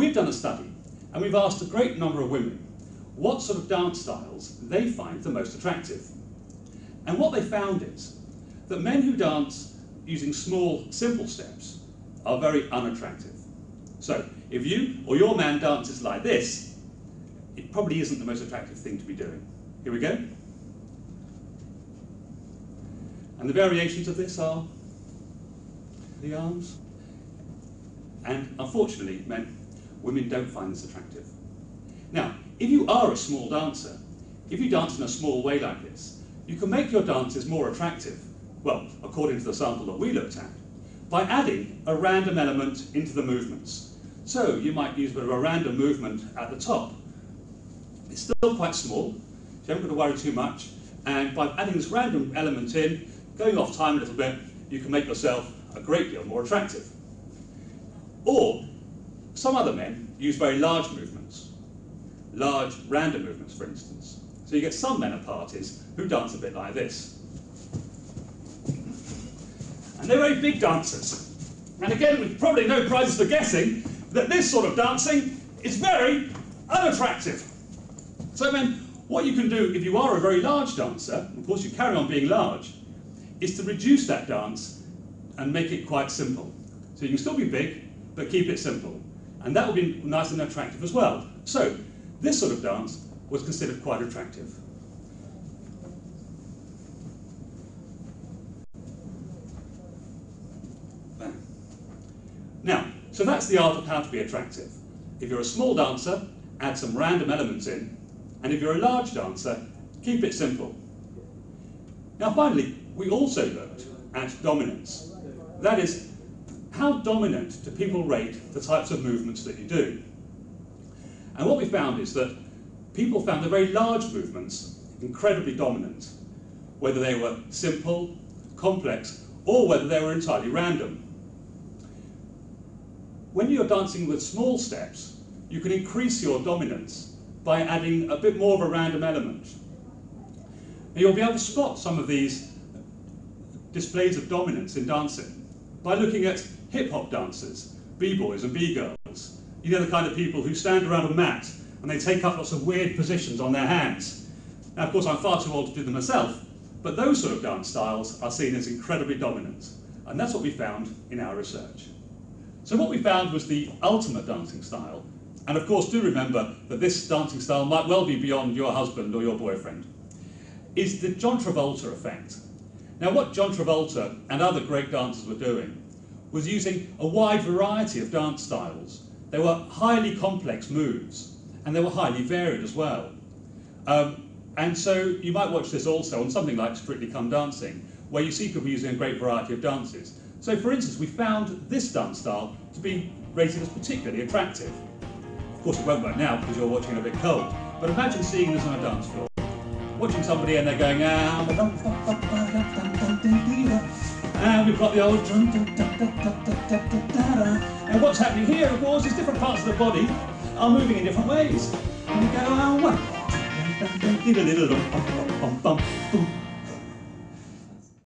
we've done a study and we've asked a great number of women what sort of dance styles they find the most attractive. And what they found is that men who dance using small, simple steps are very unattractive. So if you or your man dances like this, it probably isn't the most attractive thing to be doing. Here we go. And the variations of this are the arms. And unfortunately, women don't find this attractive. Now, if you are a small dancer, if you dance in a small way like this, you can make your dances more attractive, well, according to the sample that we looked at, by adding a random element into the movements. So you might use a bit of a random movement at the top. It's still quite small, so you haven't got to worry too much, and by adding this random element in, going off time a little bit, you can make yourself a great deal more attractive. Or some other men use very large movements, large random movements, for instance. So you get some men at parties who dance a bit like this. And they're very big dancers. And again, with probably no prizes for guessing that this sort of dancing is very unattractive. So men, what you can do if you are a very large dancer, of course you carry on being large, is to reduce that dance and make it quite simple. So you can still be big, but keep it simple. And that will be nice and attractive as well. So this sort of dance was considered quite attractive. Now, so that's the art of how to be attractive. If you're a small dancer, add some random elements in, and if you're a large dancer, keep it simple. Now finally, we also looked at dominance. That is, how dominant do people rate the types of movements that you do? And what we found is that people found the very large movements incredibly dominant, whether they were simple, complex, or whether they were entirely random. When you're dancing with small steps, you can increase your dominance by adding a bit more of a random element. Now, you'll be able to spot some of these displays of dominance in dancing by looking at hip-hop dancers, b-boys and b-girls. You know, the kind of people who stand around a mat and they take up lots of weird positions on their hands. Now, of course, I'm far too old to do them myself, but those sort of dance styles are seen as incredibly dominant, and that's what we found in our research. So what we found was the ultimate dancing style, and of course do remember that this dancing style might well be beyond your husband or your boyfriend, is the John Travolta effect. Now what John Travolta and other great dancers were doing was using a wide variety of dance styles. They were highly complex moves, and they were highly varied as well. And so you might watch this also on something like Strictly Come Dancing, where you see people using a great variety of dances. So for instance, we found this dance style to be rated as particularly attractive. Of course it won't work now because you're watching a bit cold, but imagine seeing this on a dance floor. Watching somebody and they're going, and we've got the old, and what's happening here, of course, is different parts of the body are moving in different ways. And we go,